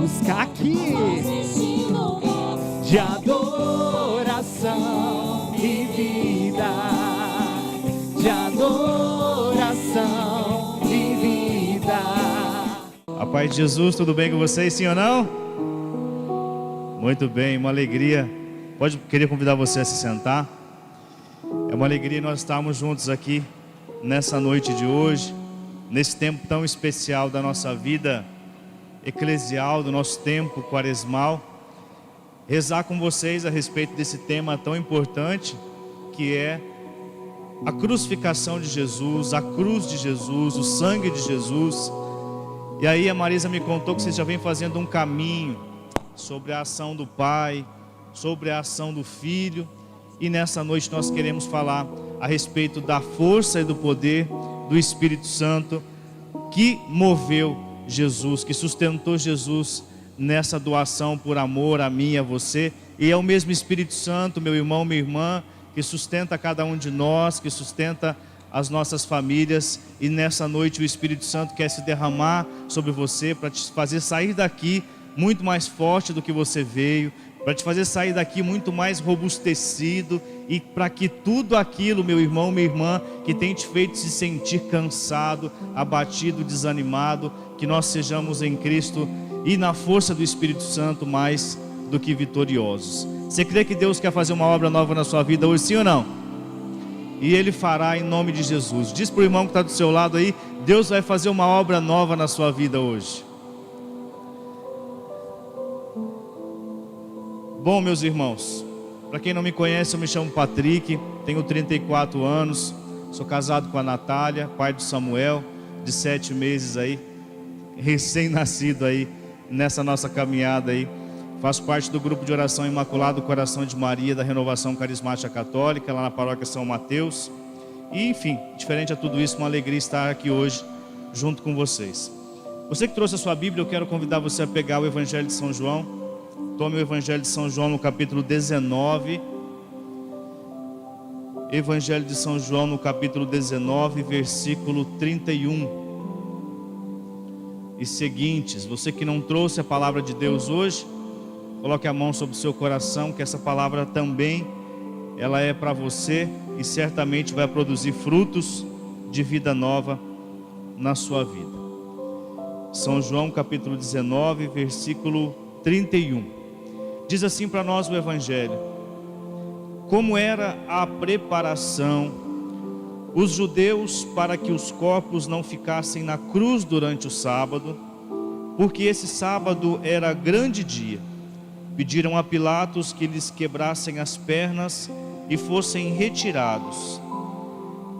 buscar aqui de adoração e vida, de adoração e vida. A paz de Jesus, tudo bem com vocês, sim ou não? Muito bem, uma alegria. Queria convidar você a se sentar. É uma alegria nós estarmos juntos aqui nessa noite de hoje, nesse tempo tão especial da nossa vida eclesial, do nosso tempo quaresmal, rezar com vocês a respeito desse tema tão importante, que é a crucificação de Jesus, a cruz de Jesus, o sangue de Jesus. E aí a Marisa me contou que vocês já vêm fazendo um caminho sobre a ação do Pai, sobre a ação do Filho, e nessa noite nós queremos falar a respeito da força e do poder do Espírito Santo que moveu Jesus, que sustentou Jesus nessa doação por amor a mim e a você. E é o mesmo Espírito Santo, meu irmão, minha irmã, que sustenta cada um de nós, que sustenta as nossas famílias. E nessa noite o Espírito Santo quer se derramar sobre você para te fazer sair daqui muito mais forte do que você veio, para te fazer sair daqui muito mais robustecido, e para que tudo aquilo, meu irmão, minha irmã, que tem te feito se sentir cansado, abatido, desanimado, que nós sejamos em Cristo e na força do Espírito Santo mais do que vitoriosos. Você crê que Deus quer fazer uma obra nova na sua vida hoje, sim ou não? E Ele fará em nome de Jesus. Diz para o irmão que está do seu lado aí: Deus vai fazer uma obra nova na sua vida hoje. Bom, meus irmãos, para quem não me conhece, eu me chamo Patrick, tenho 34 anos, sou casado com a Natália, pai do Samuel, de 7 meses aí, recém-nascido aí, nessa nossa caminhada aí. Faço parte do grupo de oração Imaculado Coração de Maria, da Renovação Carismática Católica, lá na paróquia São Mateus. E enfim, diferente a tudo isso, uma alegria estar aqui hoje, junto com vocês. Você que trouxe a sua Bíblia, eu quero convidar você a pegar o Evangelho de São João. Tome o Evangelho de São João no capítulo 19. Evangelho de São João no capítulo 19, versículo 31 e seguintes. Você que não trouxe a palavra de Deus hoje, coloque a mão sobre o seu coração, que essa palavra também, ela é para você e certamente vai produzir frutos de vida nova na sua vida. São João capítulo 19, versículo 31. Diz assim para nós o Evangelho: como era a preparação, os judeus, para que os corpos não ficassem na cruz durante o sábado, porque esse sábado era grande dia, pediram a Pilatos que lhes quebrassem as pernas e fossem retirados.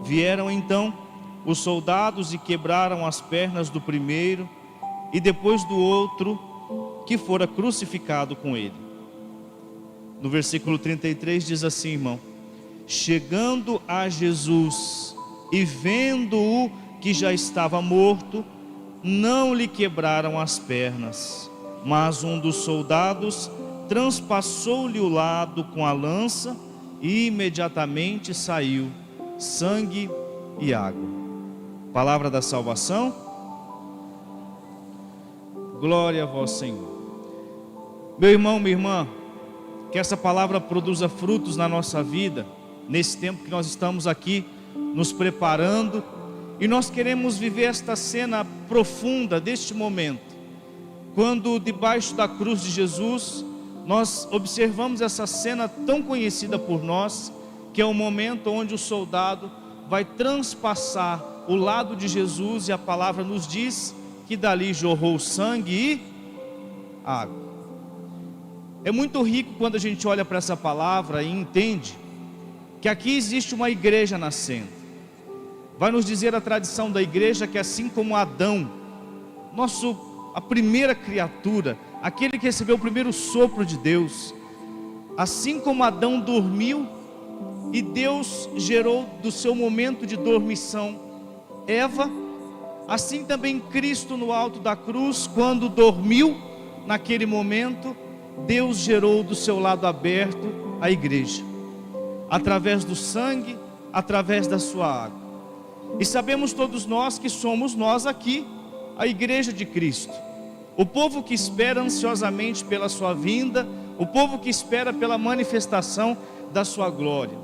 Vieram então os soldados e quebraram as pernas do primeiro e depois do outro, que fora crucificado com ele. No versículo 33 diz assim, irmão: chegando a Jesus e vendo-o que já estava morto, não lhe quebraram as pernas, mas um dos soldados transpassou-lhe o lado com a lança e imediatamente saiu sangue e água. Palavra da salvação. Glória a vós, Senhor. Meu irmão, minha irmã, que essa palavra produza frutos na nossa vida, nesse tempo que nós estamos aqui nos preparando, e nós queremos viver esta cena profunda deste momento, quando debaixo da cruz de Jesus, nós observamos essa cena tão conhecida por nós, que é o momento onde o soldado vai transpassar o lado de Jesus, e a palavra nos diz que dali jorrou sangue e água. É muito rico quando a gente olha para essa palavra e entende que aqui existe uma igreja nascendo. Vai nos dizer a tradição da igreja que assim como Adão, a primeira criatura, aquele que recebeu o primeiro sopro de Deus, assim como Adão dormiu e Deus gerou do seu momento de dormição Eva, assim também Cristo no alto da cruz, quando dormiu, naquele momento Deus gerou do seu lado aberto a igreja, através do sangue, através da sua água. E sabemos todos nós que somos nós aqui, a igreja de Cristo. o povo que espera ansiosamente pela sua vinda, o povo que espera pela manifestação da sua glória.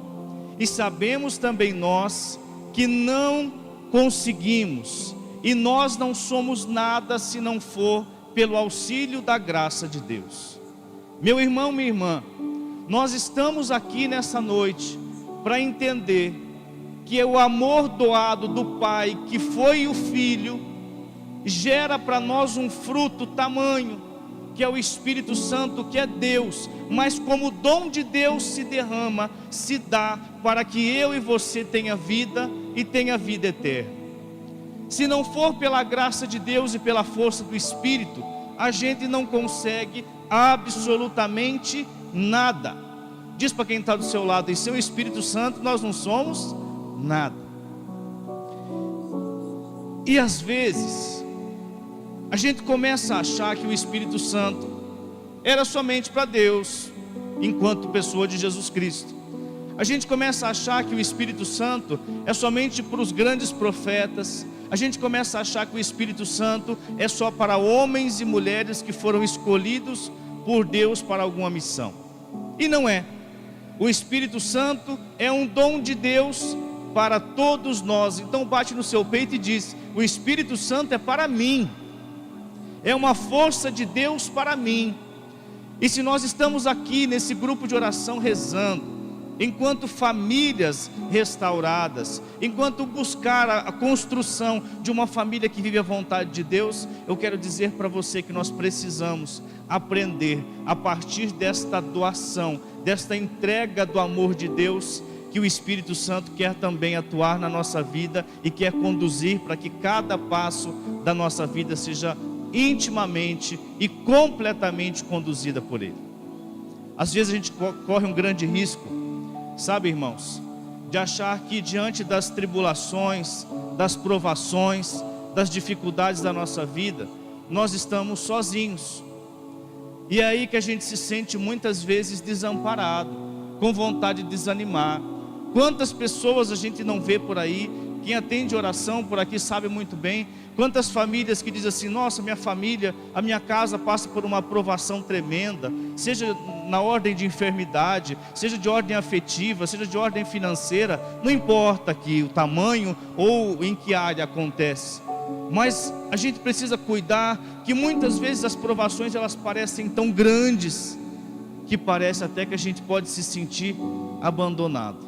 E sabemos também nós que não conseguimos, e nós não somos nada se não for pelo auxílio da graça de Deus. Meu irmão, minha irmã, nós estamos aqui nessa noite para entender que o amor doado do Pai, que foi o Filho, gera para nós um fruto tamanho, que é o Espírito Santo, que é Deus, mas como o dom de Deus se derrama, se dá para que eu e você tenha vida e tenha vida eterna. Se não for pela graça de Deus e pela força do Espírito, a gente não consegue absolutamente nada. Diz para quem está do seu lado, em seu Espírito Santo nós não somos nada. E às vezes a gente começa a achar que o Espírito Santo era somente para Deus, enquanto pessoa de Jesus Cristo. A gente começa a achar que o Espírito Santo é somente para os grandes profetas. A gente começa a achar que o Espírito Santo é só para homens e mulheres que foram escolhidos por Deus para alguma missão. E não é. O Espírito Santo é um dom de Deus para todos nós. Então bate no seu peito e diz: o Espírito Santo é para mim. É uma força de Deus para mim. E se nós estamos aqui nesse grupo de oração rezando, enquanto famílias restauradas, enquanto buscar a construção de uma família que vive a vontade de Deus, eu quero dizer para você que nós precisamos aprender, a partir desta doação, desta entrega do amor de Deus, que o Espírito Santo quer também atuar na nossa vida e quer conduzir para que cada passo da nossa vida seja intimamente e completamente conduzida por Ele. Às vezes a gente corre um grande risco, sabe, irmãos, de achar que diante das tribulações, das provações, das dificuldades da nossa vida, nós estamos sozinhos. E é aí que a gente se sente muitas vezes desamparado, com vontade de desanimar. Quantas pessoas a gente não vê por aí? Quem atende oração por aqui sabe muito bem. Quantas famílias que dizem assim: nossa, minha família, a minha casa passa por uma provação tremenda, seja na ordem de enfermidade, seja de ordem afetiva, seja de ordem financeira, não importa aqui o tamanho ou em que área acontece, mas a gente precisa cuidar, que muitas vezes as provações elas parecem tão grandes, que parece até que a gente pode se sentir abandonado,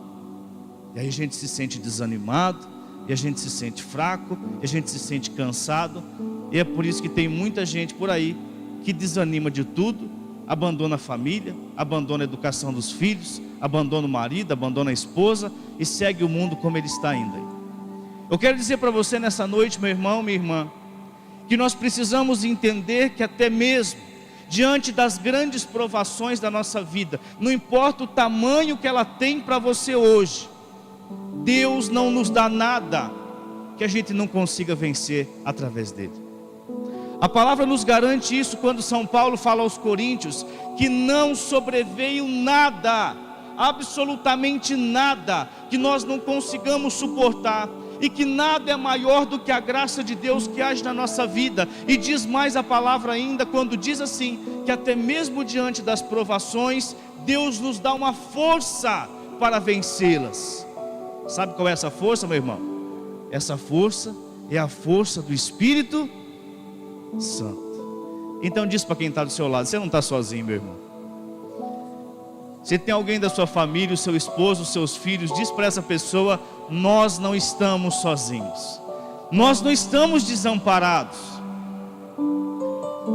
e aí a gente se sente desanimado, e a gente se sente fraco, e a gente se sente cansado. E é por isso que tem muita gente por aí que desanima de tudo, abandona a família, abandona a educação dos filhos, abandona o marido, abandona a esposa e segue o mundo como ele está indo aí. Eu quero dizer para você nessa noite, meu irmão, minha irmã, que nós precisamos entender que até mesmo diante das grandes provações da nossa vida, não importa o tamanho que ela tem para você hoje, Deus não nos dá nada que a gente não consiga vencer através dele. A palavra nos garante isso quando São Paulo fala aos Coríntios que não sobreveio nada, absolutamente nada, que nós não consigamos suportar, e que nada é maior do que a graça de Deus que age na nossa vida. E diz mais a palavra ainda quando diz assim, que até mesmo diante das provações, Deus nos dá uma força para vencê-las. Sabe qual é essa força, meu irmão? Essa força é a força do Espírito Santo. Então diz para quem está do seu lado: você não está sozinho, meu irmão. Se tem alguém da sua família, o seu esposo, os seus filhos, diz para essa pessoa: nós não estamos sozinhos, nós não estamos desamparados.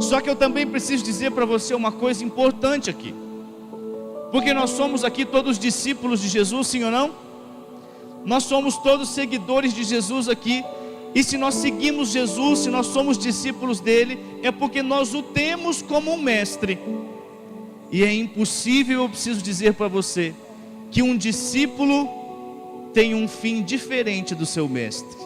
Só que eu também preciso dizer para você uma coisa importante aqui, porque nós somos aqui todos discípulos de Jesus, sim ou não? Nós somos todos seguidores de Jesus aqui. E se nós seguimos Jesus, se nós somos discípulos dele, é porque nós o temos como um mestre. E é impossível, eu preciso dizer para você, que um discípulo tem um fim diferente do seu mestre.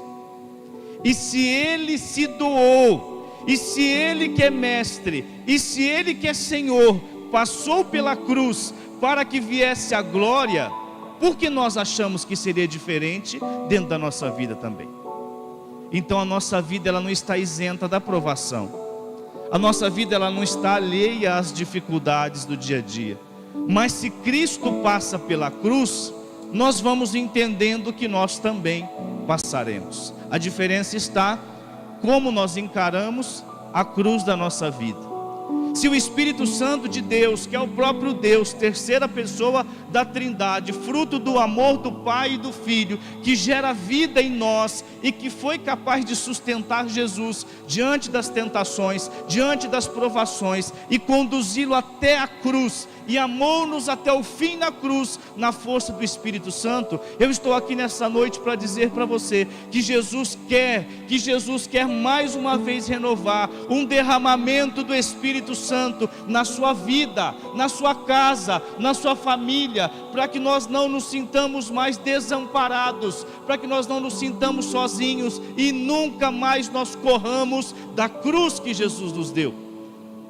E se ele se doou, e se ele que é mestre, e se ele que é Senhor, passou pela cruz para que viesse a glória, por que nós achamos que seria diferente dentro da nossa vida também? Então a nossa vida ela não está isenta da provação. A nossa vida ela não está alheia às dificuldades do dia a dia. Mas se Cristo passa pela cruz, nós vamos entendendo que nós também passaremos. A diferença está como nós encaramos a cruz da nossa vida. Se o Espírito Santo de Deus, que é o próprio Deus, terceira pessoa da Trindade, fruto do amor do Pai e do Filho, que gera vida em nós e que foi capaz de sustentar Jesus diante das tentações, diante das provações e conduzi-lo até a cruz e amou-nos até o fim na cruz, na força do Espírito Santo, eu estou aqui nessa noite para dizer para você que Jesus quer mais uma vez renovar um derramamento do Espírito Santo na sua vida, na sua casa, na sua família, para que nós não nos sintamos mais desamparados, para que nós não nos sintamos sozinhos e nunca mais nós corramos da cruz que Jesus nos deu,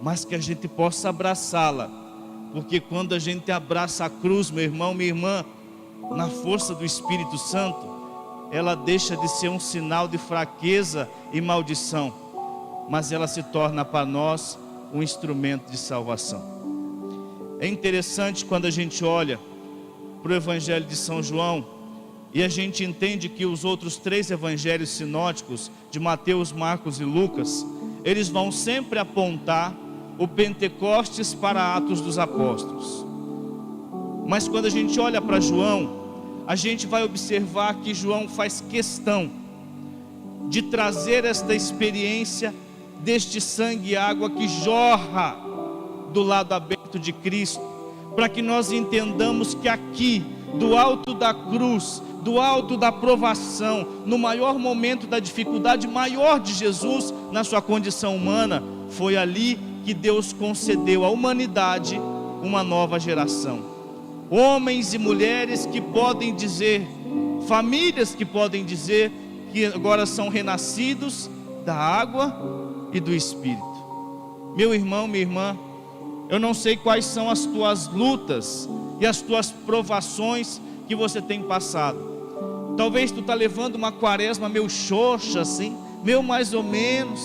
mas que a gente possa abraçá-la. Porque quando a gente abraça a cruz, meu irmão, minha irmã, na força do Espírito Santo, ela deixa de ser um sinal de fraqueza e maldição, mas ela se torna para nós um instrumento de salvação. É interessante quando a gente olha para o Evangelho de São João e a gente entende que os outros 3 evangelhos sinóticos, de Mateus, Marcos e Lucas, eles vão sempre apontar o Pentecostes para Atos dos Apóstolos. Mas quando a gente olha para João, a gente vai observar que João faz questão de trazer esta experiência deste sangue e água que jorra do lado aberto de Cristo, para que nós entendamos que aqui, do alto da cruz, do alto da provação, no maior momento da dificuldade maior de Jesus na sua condição humana, foi ali que Deus concedeu à humanidade uma nova geração. Homens e mulheres que podem dizer, famílias que podem dizer que agora são renascidos da água e do Espírito. Meu irmão, minha irmã, eu não sei quais são as tuas lutas e as tuas provações que você tem passado. Talvez tu está levando uma quaresma meio xoxa assim, meio mais ou menos,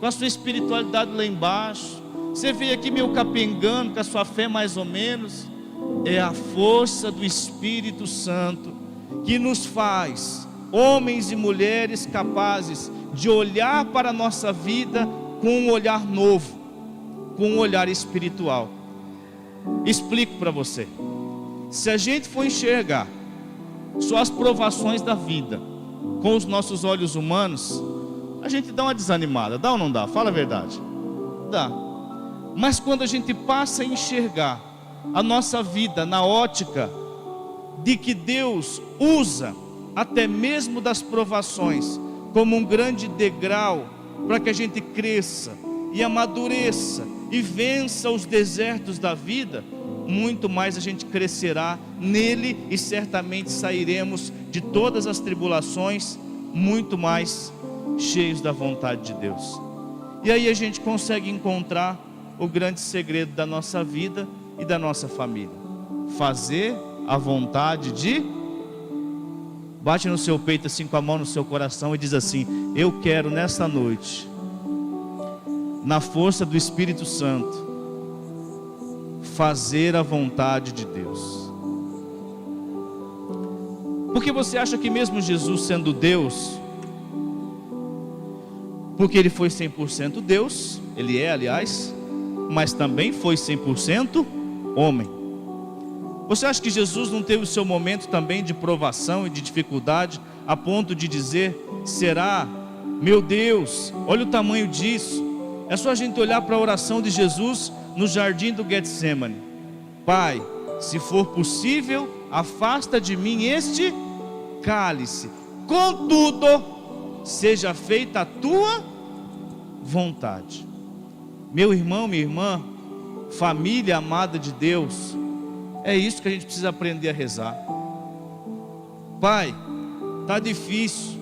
com a sua espiritualidade lá embaixo. Você veio aqui meio capengando, com a sua fé mais ou menos. É a força do Espírito Santo que nos faz homens e mulheres capazes de olhar para a nossa vida com um olhar novo, com um olhar espiritual. Explico para você. Se a gente for enxergar só as provações da vida com os nossos olhos humanos, a gente dá uma desanimada, dá ou não dá? Fala a verdade. Dá. Mas quando a gente passa a enxergar a nossa vida na ótica de que Deus usa até mesmo das provações como um grande degrau para que a gente cresça e amadureça e vença os desertos da vida, muito mais a gente crescerá nele e certamente sairemos de todas as tribulações muito mais cheios da vontade de Deus. E aí a gente consegue encontrar o grande segredo da nossa vida e da nossa família: fazer a vontade de... Bate no seu peito assim com a mão no seu coração e diz assim: eu quero nessa noite, na força do Espírito Santo, fazer a vontade de Deus. Porque você acha que mesmo Jesus sendo Deus, porque Ele foi 100% Deus, Ele é aliás, mas também foi 100% homem. Você acha que Jesus não teve o seu momento também de provação e de dificuldade, a ponto de dizer: será, meu Deus, olha o tamanho disso. É só a gente olhar para a oração de Jesus no jardim do Getsemane: Pai, se for possível, afasta de mim este cálice, contudo, seja feita a tua vontade. Meu irmão, minha irmã, família amada de Deus, é isso que a gente precisa aprender a rezar. Pai, está difícil,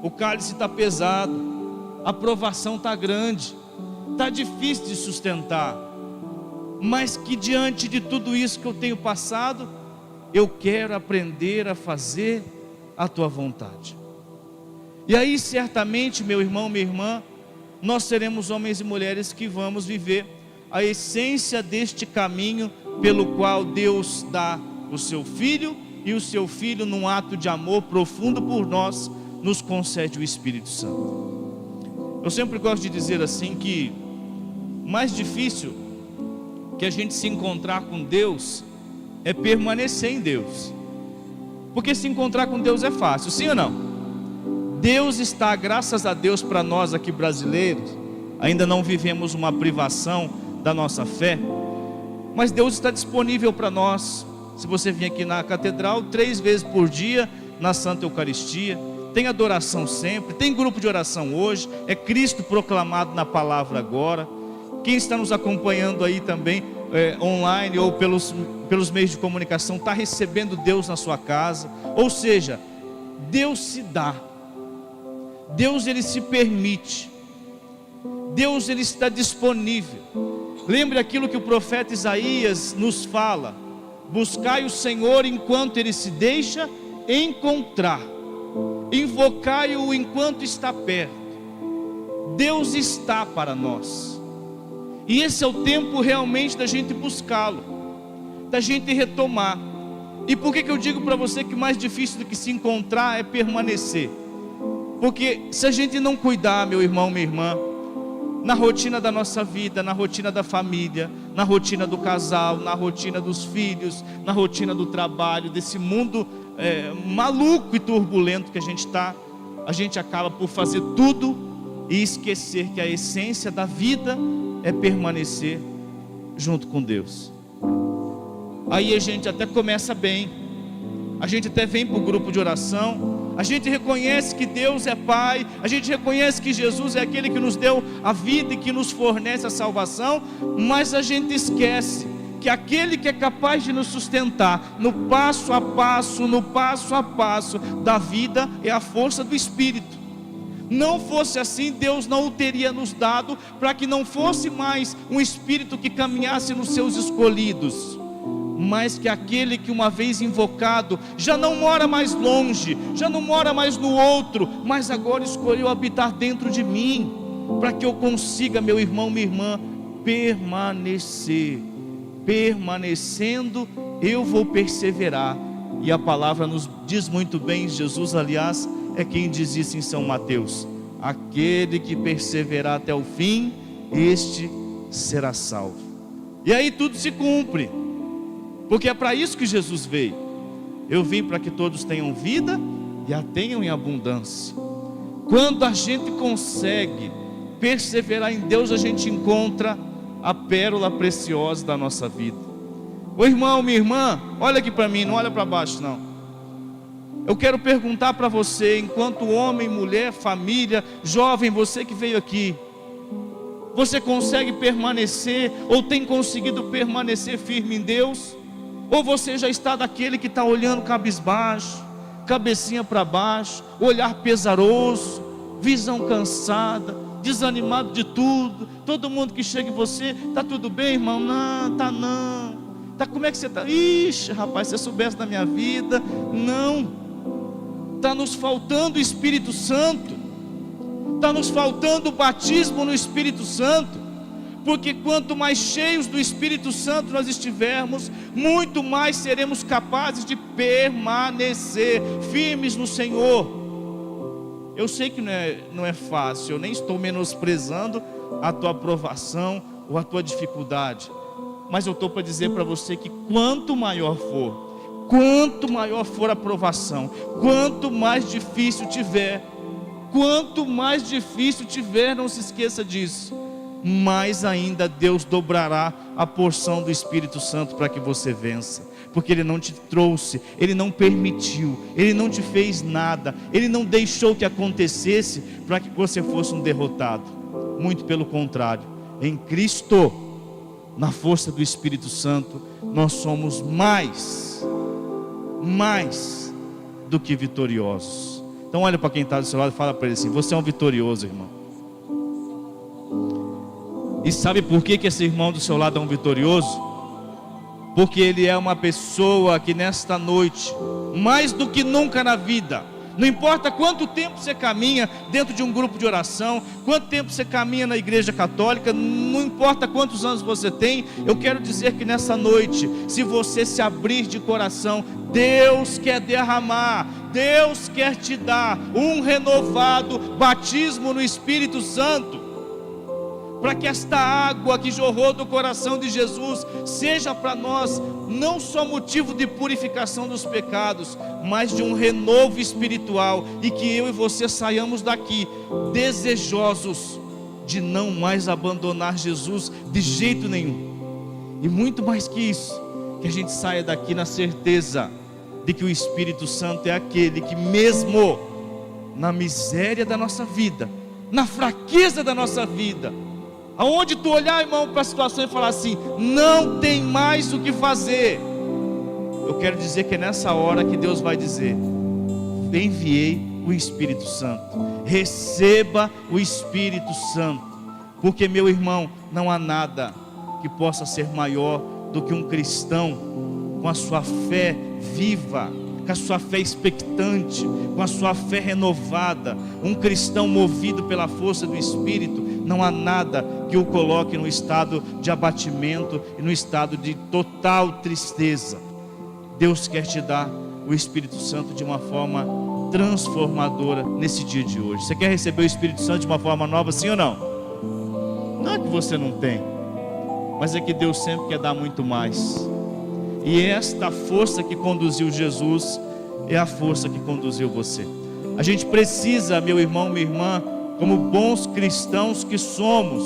o cálice está pesado, a provação está grande, está difícil de sustentar, mas que diante de tudo isso que eu tenho passado, eu quero aprender a fazer a tua vontade. E aí certamente, meu irmão, minha irmã, nós seremos homens e mulheres que vamos viver a essência deste caminho pelo qual Deus dá o seu Filho, e o seu Filho, num ato de amor profundo por nós, nos concede o Espírito Santo. Eu sempre gosto de dizer assim que mais difícil que a gente se encontrar com Deus é permanecer em Deus. Porque se encontrar com Deus é fácil, sim ou não? Deus está, graças a Deus, para nós aqui brasileiros, ainda não vivemos uma privação da nossa fé, mas Deus está disponível para nós. Se você vir aqui na catedral 3 vezes por dia, na Santa Eucaristia, tem adoração sempre, tem grupo de oração hoje, é Cristo proclamado na palavra agora. Quem está nos acompanhando aí também, online ou pelos meios de comunicação, está recebendo Deus na sua casa. Ou seja, Deus se dá, Deus ele se permite, Deus ele está disponível. Lembre aquilo que o profeta Isaías nos fala: buscai o Senhor enquanto ele se deixa encontrar, invocai-o enquanto está perto. Deus está para nós, e esse é o tempo realmente da gente buscá-lo, da gente retomar. E por que eu digo para você que mais difícil do que se encontrar é permanecer? Porque se a gente não cuidar, meu irmão, minha irmã, na rotina da nossa vida, na rotina da família, na rotina do casal, na rotina dos filhos, na rotina do trabalho, desse mundo maluco e turbulento que a gente está, a gente acaba por fazer tudo e esquecer que a essência da vida é permanecer junto com Deus. Aí a gente até começa bem, a gente até vem para o grupo de oração, a gente reconhece que Deus é Pai, a gente reconhece que Jesus é aquele que nos deu a vida e que nos fornece a salvação, mas a gente esquece que aquele que é capaz de nos sustentar no passo a passo da vida é a força do Espírito. Não fosse assim, Deus não o teria nos dado, para que não fosse mais um Espírito que caminhasse nos seus escolhidos, mas que aquele que uma vez invocado, já não mora mais longe, já não mora mais no outro, mas agora escolheu habitar dentro de mim, para que eu consiga, meu irmão, minha irmã, permanecer. Permanecendo, eu vou perseverar. E a palavra nos diz muito bem, Jesus, aliás, é quem diz isso em São Mateus: aquele que perseverar até o fim, este será salvo. E aí tudo se cumpre, porque é para isso que Jesus veio. Eu vim para que todos tenham vida e a tenham em abundância. Quando a gente consegue perseverar em Deus, a gente encontra a pérola preciosa da nossa vida. Ô irmão, minha irmã, olha aqui para mim, não olha para baixo não. Eu quero perguntar para você, enquanto homem, mulher, família, jovem, você que veio aqui, você consegue permanecer, ou tem conseguido permanecer firme em Deus? Ou você já está daquele que está olhando cabisbaixo, cabecinha para baixo, olhar pesaroso, visão cansada, desanimado de tudo? Todo mundo que chega em você: está tudo bem, irmão? Não, tá não. Tá, como é que você está? Ixi, rapaz, se você soubesse da minha vida. Não, está nos faltando o Espírito Santo, está nos faltando o batismo no Espírito Santo. Porque quanto mais cheios do Espírito Santo nós estivermos, muito mais seremos capazes de permanecer firmes no Senhor. Eu sei que não é fácil, eu nem estou menosprezando a tua aprovação ou a tua dificuldade, mas eu estou para dizer para você que quanto maior for a aprovação, quanto mais difícil tiver, não se esqueça disso, mais ainda Deus dobrará a porção do Espírito Santo para que você vença. Porque Ele não te trouxe, Ele não permitiu, Ele não te fez nada, Ele não deixou que acontecesse para que você fosse um derrotado. Muito pelo contrário, em Cristo, na força do Espírito Santo, nós somos mais do que vitoriosos. Então olha para quem está do seu lado e fala para ele assim: você é um vitorioso, irmão. E sabe por que esse irmão do seu lado é um vitorioso? Porque ele é uma pessoa que nesta noite, mais do que nunca na vida, Não importa quanto tempo você caminha dentro de um grupo de oração, quanto tempo você caminha na igreja católica, não importa quantos anos você tem, eu quero dizer que nessa noite, se você se abrir de coração, Deus quer derramar, Deus quer te dar um renovado batismo no Espírito Santo, para que esta água que jorrou do coração de Jesus seja para nós não só motivo de purificação dos pecados, mas de um renovo espiritual, e que eu e você saiamos daqui desejosos de não mais abandonar Jesus de jeito nenhum. E muito mais que isso, que a gente saia daqui na certeza de que o Espírito Santo é aquele que, mesmo na miséria da nossa vida, na fraqueza da nossa vida, aonde tu olhar, irmão, para a situação e falar assim, não tem mais o que fazer, eu quero dizer que é nessa hora que Deus vai dizer, enviei o Espírito Santo, receba o Espírito Santo, porque, meu irmão, não há nada que possa ser maior do que um cristão com a sua fé viva, com a sua fé expectante, com a sua fé renovada, um cristão movido pela força do Espírito. Não há nada que o coloque no estado de abatimento e no estado de total tristeza. Deus quer te dar o Espírito Santo de uma forma transformadora nesse dia de hoje. Você quer receber o Espírito Santo de uma forma nova, sim ou não? Não é que você não tem, mas é que Deus sempre quer dar muito mais. E esta força que conduziu Jesus é a força que conduziu você. A gente precisa, meu irmão, minha irmã, como bons cristãos que somos,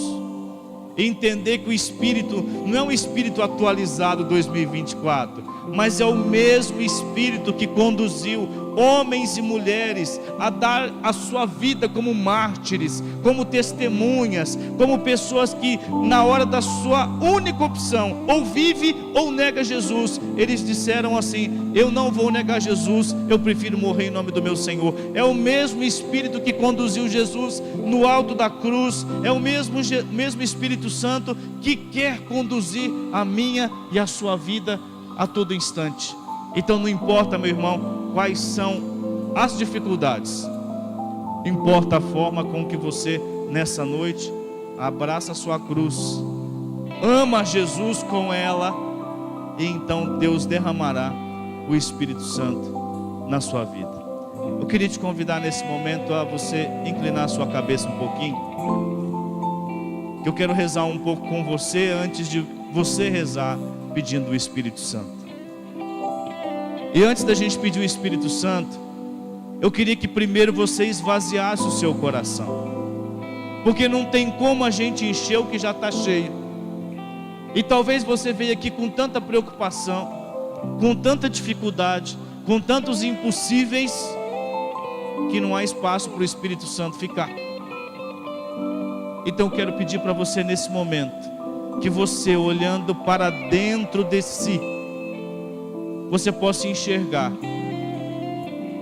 entender que o Espírito não é um Espírito atualizado 2024, mas é o mesmo Espírito que conduziu homens e mulheres a dar a sua vida como mártires, como testemunhas, como pessoas que na hora da sua única opção, ou vive ou nega Jesus, eles disseram assim, eu não vou negar Jesus, eu prefiro morrer em nome do meu Senhor. É o mesmo Espírito que conduziu Jesus no alto da cruz, é o mesmo Espírito Santo que quer conduzir a minha e a sua vida a todo instante. Então não importa, meu irmão, quais são as dificuldades, importa a forma com que você nessa noite abraça a sua cruz, ama Jesus com ela, e então Deus derramará o Espírito Santo na sua vida. Eu queria te convidar nesse momento a você inclinar a sua cabeça um pouquinho, que eu quero rezar um pouco com você antes de você rezar pedindo o Espírito Santo. E antes da gente pedir o Espírito Santo, eu queria que primeiro você esvaziasse o seu coração, porque não tem como a gente encher o que já está cheio. E talvez você veio aqui com tanta preocupação, com tanta dificuldade, com tantos impossíveis, que não há espaço para o Espírito Santo ficar. Então eu quero pedir para você nesse momento, que você, olhando para dentro de si, você possa enxergar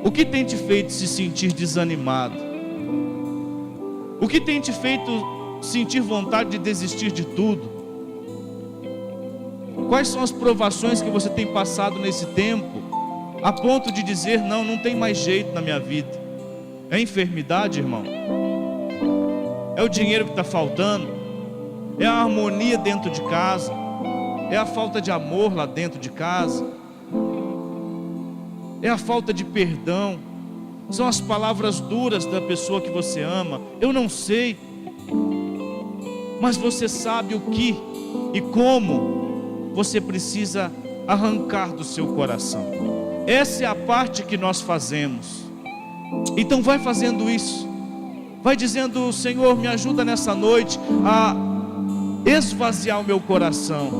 o que tem te feito se sentir desanimado, o que tem te feito sentir vontade de desistir de tudo, quais são as provações que você tem passado nesse tempo, a ponto de dizer, não tem mais jeito na minha vida. É a enfermidade, irmão? É o dinheiro que está faltando? É a harmonia dentro de casa? É a falta de amor lá dentro de casa? É a falta de perdão? São as palavras duras da pessoa que você ama? Eu não sei, mas você sabe o que e como você precisa arrancar do seu coração. Essa é a parte que nós fazemos. Então vai fazendo isso, vai dizendo, Senhor, me ajuda nessa noite a esvaziar o meu coração.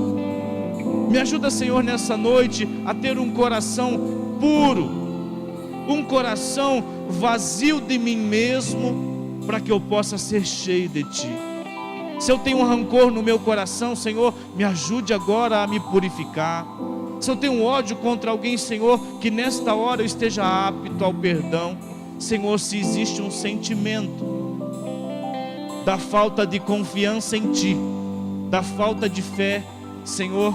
Me ajuda, Senhor, nessa noite a ter um coração puro, um coração vazio de mim mesmo, para que eu possa ser cheio de Ti. Se eu tenho um rancor no meu coração, Senhor, me ajude agora a me purificar. Se eu tenho um ódio contra alguém, Senhor, que nesta hora eu esteja apto ao perdão. Senhor, se existe um sentimento da falta de confiança em Ti, da falta de fé, Senhor,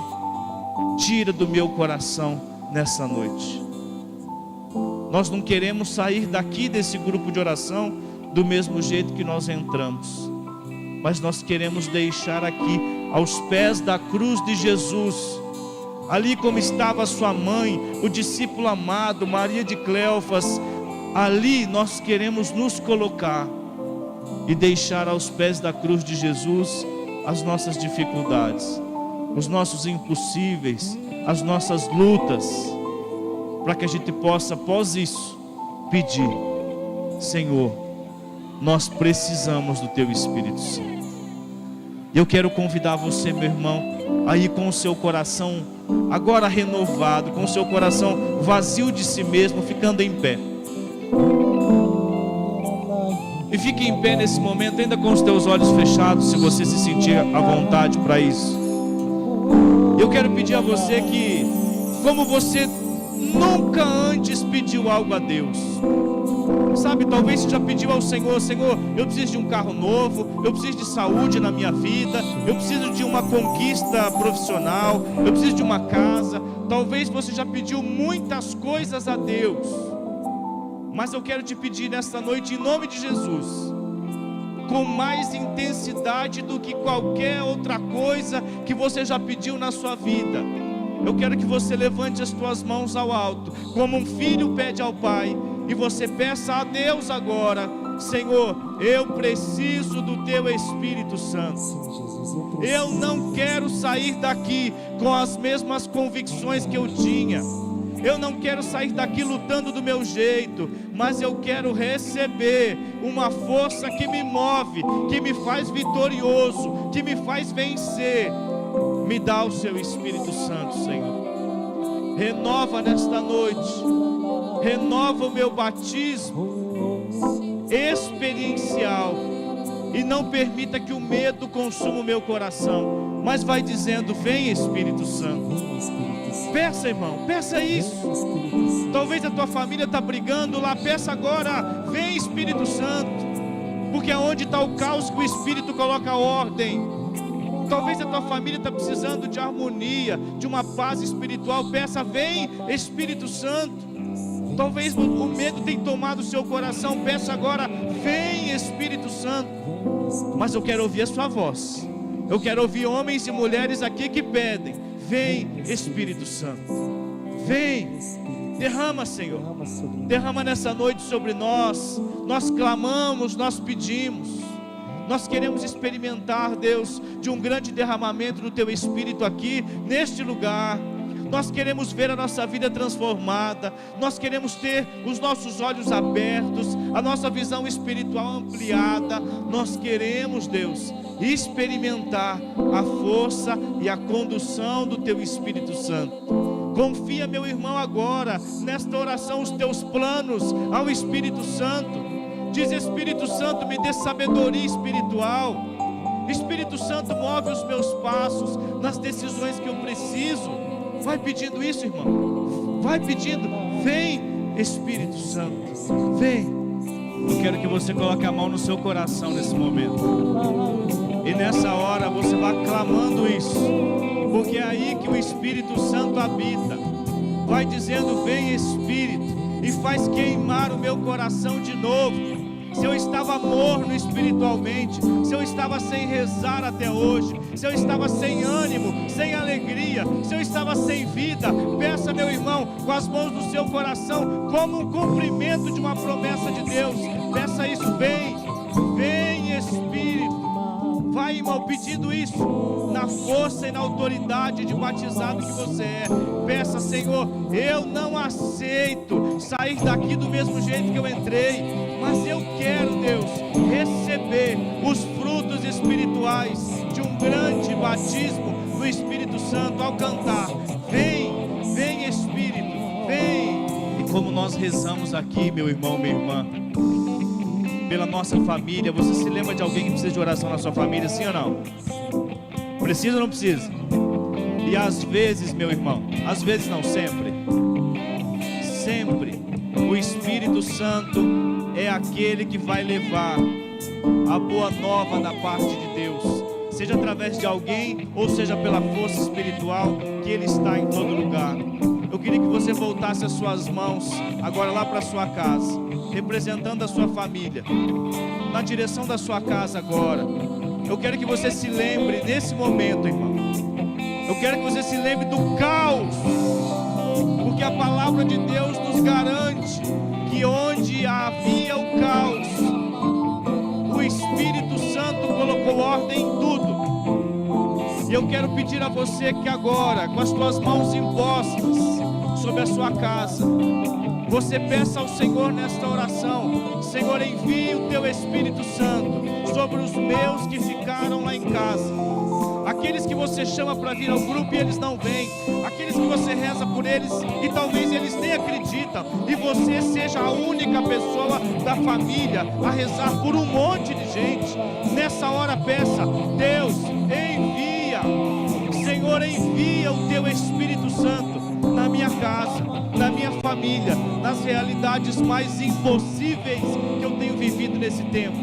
tira do meu coração nessa noite. Nós não queremos sair daqui desse grupo de oração do mesmo jeito que nós entramos, mas nós queremos deixar aqui, aos pés da cruz de Jesus, ali como estava sua mãe, o discípulo amado, Maria de Cleofas, ali nós queremos nos colocar e deixar aos pés da cruz de Jesus as nossas dificuldades, os nossos impossíveis, as nossas lutas, para que a gente possa, após isso, pedir: Senhor, nós precisamos do Teu Espírito Santo. Eu quero convidar você, meu irmão, aí com o seu coração agora renovado, com o seu coração vazio de si mesmo, ficando em pé. E fique em pé nesse momento, ainda com os teus olhos fechados, se você se sentir à vontade para isso. Eu quero pedir a você que, como você nunca antes pediu algo a Deus, sabe, talvez você já pediu ao Senhor: Senhor, eu preciso de um carro novo, eu preciso de saúde na minha vida, eu preciso de uma conquista profissional, eu preciso de uma casa. Talvez você já pediu muitas coisas a Deus, mas eu quero te pedir nesta noite, em nome de Jesus, com mais intensidade do que qualquer outra coisa que você já pediu na sua vida, eu quero que você levante as tuas mãos ao alto, como um filho pede ao pai, e você peça a Deus agora: Senhor, eu preciso do Teu Espírito Santo. Eu não quero sair daqui com as mesmas convicções que eu tinha. Eu não quero sair daqui lutando do meu jeito, mas eu quero receber uma força que me move, que me faz vitorioso, que me faz vencer. Me dá o Seu Espírito Santo, Senhor. Renova nesta noite, renova o meu batismo experiencial, e não permita que o medo consuma o meu coração, mas vai dizendo: vem Espírito Santo. Peça, irmão, peça isso. Talvez a tua família está brigando lá, peça agora: vem Espírito Santo, porque é onde está o caos que o Espírito coloca ordem. Talvez a tua família está precisando de harmonia, de uma paz espiritual, peça: vem Espírito Santo. Talvez o medo tenha tomado o seu coração, peça agora: vem Espírito Santo. Mas eu quero ouvir a sua voz, eu quero ouvir homens e mulheres aqui que pedem: vem Espírito Santo, vem, derrama, Senhor, derrama nessa noite sobre nós. Nós clamamos, nós pedimos. Nós queremos experimentar, Deus, de um grande derramamento do Teu Espírito aqui, neste lugar. Nós queremos ver a nossa vida transformada. Nós queremos ter os nossos olhos abertos, a nossa visão espiritual ampliada. Nós queremos, Deus, experimentar a força e a condução do Teu Espírito Santo. Confia, meu irmão, agora, nesta oração, os teus planos ao Espírito Santo. Diz: Espírito Santo, me dê sabedoria espiritual. Espírito Santo, move os meus passos nas decisões que eu preciso. Vai pedindo isso, irmão. Vai pedindo: vem Espírito Santo, vem. Eu quero que você coloque a mão no seu coração nesse momento, e nessa hora você vai clamando isso, porque é aí que o Espírito Santo habita. Vai dizendo: vem Espírito, e faz queimar o meu coração de novo. Se eu estava morno espiritualmente, se eu estava sem rezar até hoje, se eu estava sem ânimo, sem alegria, se eu estava sem vida, peça, meu irmão, com as mãos no seu coração, como um cumprimento de uma promessa de Deus. Peça isso: vem, vem Espírito. Vai, irmão, pedindo isso na força e na autoridade de batizado que você é. Peça: Senhor, eu não aceito sair daqui do mesmo jeito que eu entrei, mas eu quero, Deus, receber os frutos espirituais de um grande batismo no Espírito Santo ao cantar: vem, vem Espírito, vem. E como nós rezamos aqui, meu irmão, minha irmã, pela nossa família. Você se lembra de alguém que precisa de oração na sua família, sim ou não? Precisa ou não precisa? E às vezes, meu irmão, às vezes não, sempre, o Espírito Santo é aquele que vai levar a boa nova da parte de Deus, seja através de alguém ou seja pela força espiritual que Ele está em todo lugar. Eu queria que você você voltasse as suas mãos agora lá para sua casa, representando a sua família, na direção da sua casa agora. Eu quero que você se lembre nesse momento, irmão. Eu quero que você se lembre do caos, porque a palavra de Deus nos garante que onde havia o caos, o Espírito Santo colocou ordem em tudo. E eu quero pedir a você que agora, com as tuas mãos impostas sobre a sua casa, você peça ao Senhor nesta oração: Senhor, envie o teu Espírito Santo sobre os meus que ficaram lá em casa, aqueles que você chama para vir ao grupo e eles não vêm, aqueles que você reza por eles e talvez eles nem acreditam, e você seja a única pessoa da família a rezar por um monte de gente. Nessa hora peça: Deus, envia, Senhor, envia o teu Espírito Santo na minha casa, na minha família, nas realidades mais impossíveis que eu tenho vivido nesse tempo.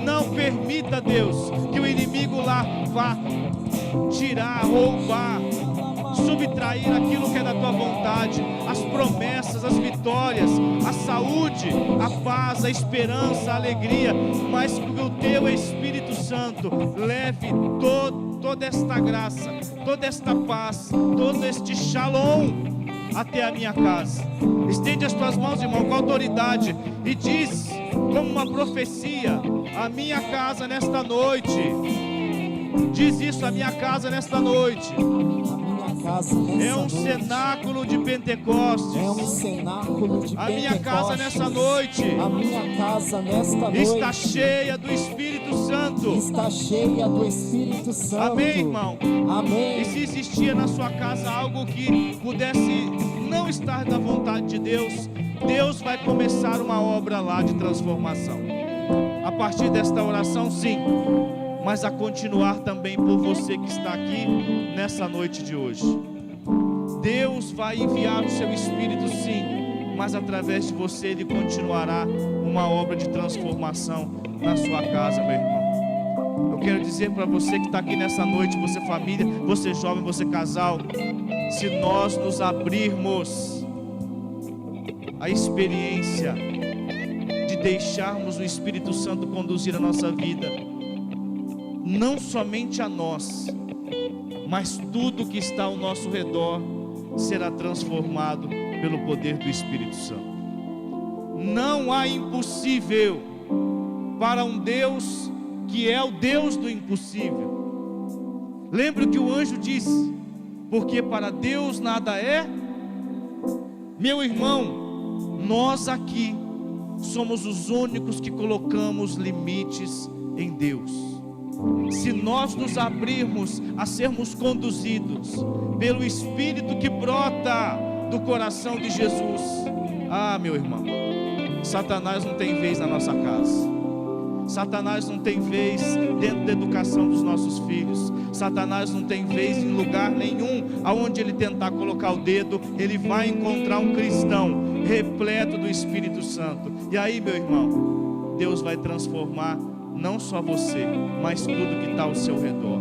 Não permita, Deus, que o inimigo lá vá tirar, roubar, subtrair aquilo que é da tua vontade, as promessas, as vitórias, a saúde, a paz, a esperança, a alegria, mas que o teu Espírito Santo leve toda esta graça, toda esta paz, todo este shalom até a minha casa. Estende as tuas mãos, irmão, com autoridade e diz, como uma profecia: a minha casa nesta noite. Diz isso: a minha casa nesta noite. É um cenáculo de Pentecostes. É um cenáculo de A minha casa nessa noite A minha casa nesta noite está cheia do Espírito Santo. está cheia do Espírito Santo. Amém, irmão? Amém. E se existia na sua casa algo que pudesse não estar da vontade de Deus, Deus vai começar uma obra lá de transformação. A partir desta oração, sim, mas a continuar também por você que está aqui nessa noite de hoje. Deus vai enviar o seu Espírito, sim, mas através de você Ele continuará uma obra de transformação na sua casa, meu irmão. Eu quero dizer para você que está aqui nessa noite, você família, você jovem, você casal, se nós nos abrirmos à experiência de deixarmos o Espírito Santo conduzir a nossa vida, não somente a nós, mas tudo que está ao nosso redor será transformado pelo poder do Espírito Santo. Não há impossível para um Deus que é o Deus do impossível. Lembra o que o anjo disse: porque para Deus nada é. Meu irmão, nós aqui somos os únicos que colocamos limites em Deus. Se nós nos abrirmos a sermos conduzidos pelo Espírito que brota do coração de Jesus, meu irmão, Satanás não tem vez na nossa casa. Satanás não tem vez dentro da educação dos nossos filhos. Satanás não tem vez em lugar nenhum. Aonde ele tentar colocar o dedo, ele vai encontrar um cristão repleto do Espírito Santo. E aí, meu irmão, Deus vai transformar não só você, mas tudo que está ao seu redor.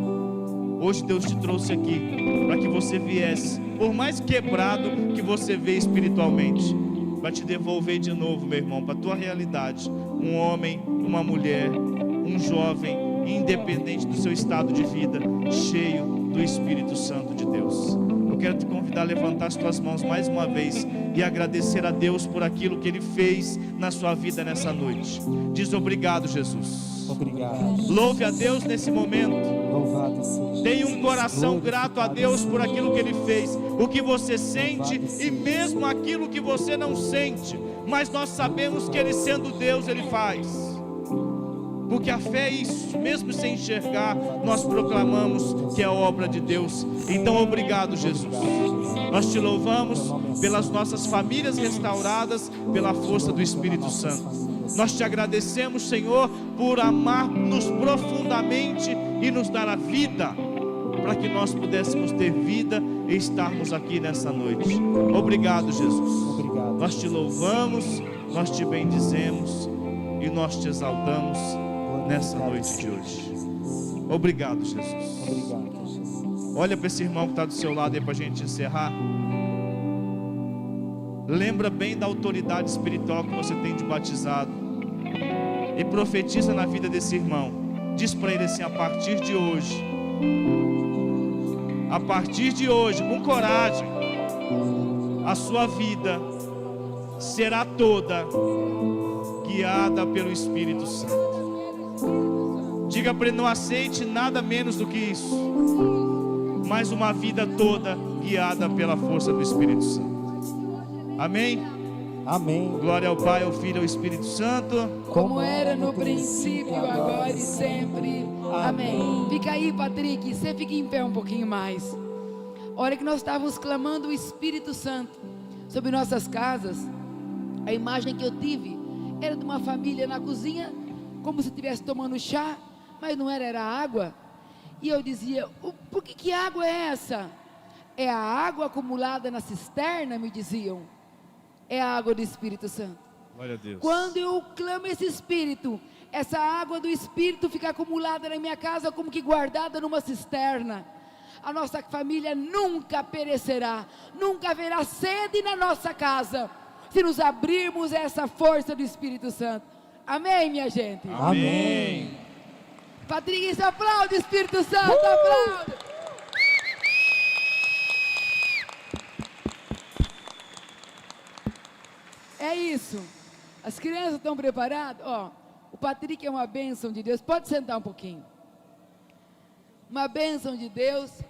Hoje Deus te trouxe aqui para que você viesse, por mais quebrado que você vê espiritualmente, vai te devolver de novo, meu irmão, para a tua realidade. Um homem, uma mulher, um jovem, independente do seu estado de vida, cheio do Espírito Santo de Deus. Eu quero te convidar a levantar as tuas mãos mais uma vez e agradecer a Deus por aquilo que Ele fez na sua vida nessa noite. Diz: obrigado, Jesus. Obrigado. Louve a Deus nesse momento. Louvado seja. Tenha um coração grato a Deus por aquilo que Ele fez. O que você sente e mesmo aquilo que você não sente, mas nós sabemos que Ele, sendo Deus, Ele faz. Porque a fé é isso, mesmo sem enxergar, nós proclamamos que é obra de Deus. Então obrigado, Jesus. Nós te louvamos pelas nossas famílias restauradas, pela força do Espírito Santo. Nós te agradecemos, Senhor, por amar-nos profundamente e nos dar a vida, para que nós pudéssemos ter vida e estarmos aqui nessa noite. Obrigado, Jesus. Obrigado. Nós te louvamos, nós te bendizemos e nós te exaltamos nessa noite de hoje. Obrigado, Jesus. Obrigado, Jesus. Olha para esse irmão que está do seu lado aí para a gente encerrar. Lembra bem da autoridade espiritual que você tem de batizado e profetiza na vida desse irmão. Diz para ele assim: a partir de hoje, com coragem, a sua vida será toda guiada pelo Espírito Santo. Diga para ele: não aceite nada menos do que isso, mas uma vida toda guiada pela força do Espírito Santo. Amém? Amém. Glória ao Pai, ao Filho e ao Espírito Santo. Como era no princípio, agora e sempre. Amém. Fica aí, Patrick, você fica em pé um pouquinho mais. A hora que nós estávamos clamando o Espírito Santo sobre nossas casas, a imagem que eu tive era de uma família na cozinha, como se estivesse tomando chá, mas não era, era água. E eu dizia: por que água é essa? É a água acumulada na cisterna, me diziam. É a água do Espírito Santo. Glória a Deus. Quando eu clamo esse Espírito, essa água do Espírito fica acumulada na minha casa, como que guardada numa cisterna. A nossa família nunca perecerá, nunca haverá sede na nossa casa, se nos abrirmos a essa força do Espírito Santo. Amém, minha gente? Amém. Patrick, aplaude o Espírito Santo, aplaude. É isso. As crianças estão preparadas? Ó, o Patrick é uma bênção de Deus. Pode sentar um pouquinho. Uma bênção de Deus.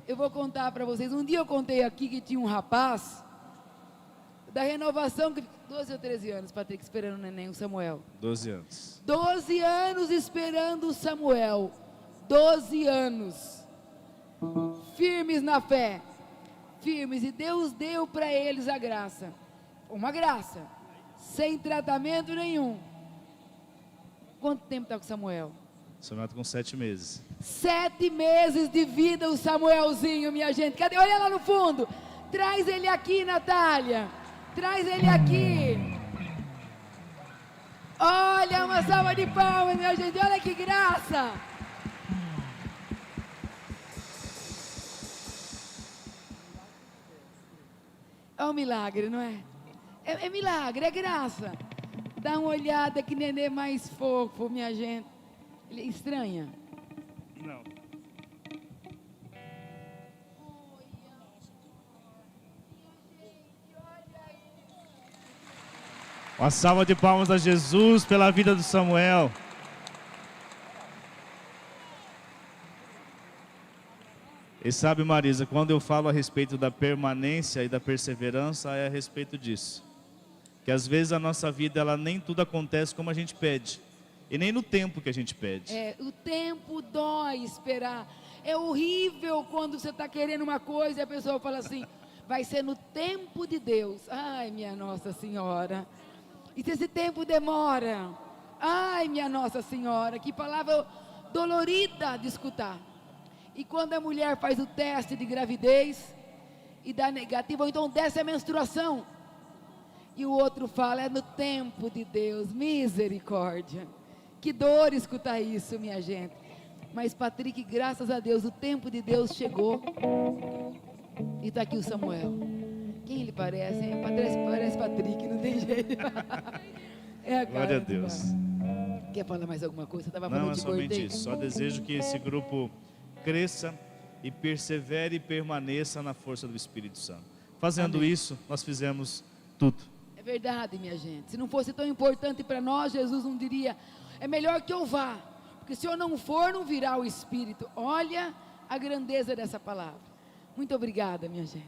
Eu vou contar para vocês. Um dia eu contei aqui que tinha um rapaz da renovação, 12 ou 13 anos, Patrick, esperando o neném, o Samuel. 12 anos. 12 anos esperando o Samuel. 12 anos. Firmes na fé. Firmes. E Deus deu para eles a graça. Uma graça, sem tratamento nenhum. Quanto tempo está com Samuel? Samuel está com 7 meses. 7 meses de vida o Samuelzinho, minha gente. Cadê? Olha lá no fundo. Traz ele aqui, Natália. Traz ele aqui. Olha, uma salva de palmas, minha gente. Olha que graça. É um milagre, não é? É milagre, é graça. Dá uma olhada, que nenê mais fofo, minha gente. Ele estranha. Não. Uma salva de palmas a Jesus pela vida do Samuel. E sabe, Marisa, quando eu falo a respeito da permanência e da perseverança, é a respeito disso. Que às vezes a nossa vida, ela nem tudo acontece como a gente pede. E nem no tempo que a gente pede. É, o tempo dói esperar. É horrível quando você está querendo uma coisa e a pessoa fala assim: vai ser no tempo de Deus. Ai, minha Nossa Senhora. E se esse tempo demora? Ai, minha Nossa Senhora. Que palavra dolorida de escutar. E quando a mulher faz o teste de gravidez e dá negativo, ou então desce a menstruação, e o outro fala: é no tempo de Deus. Misericórdia. Que dor escutar isso, minha gente. Mas Patrick, graças a Deus, o tempo de Deus chegou. E está aqui o Samuel. Quem ele parece? Hein? Parece Patrick, não tem jeito. É a cara. Glória a Deus. Quer falar mais alguma coisa? Você estava Não, falando é de somente cordeiro. isso. Só desejo que esse grupo cresça e persevere e permaneça na força do Espírito Santo. Fazendo Amém. isso, nós fizemos tudo. É verdade, minha gente. Se não fosse tão importante para nós, Jesus não diria: é melhor que eu vá, porque se eu não for, não virá o Espírito. Olha a grandeza dessa palavra. Muito obrigada, minha gente.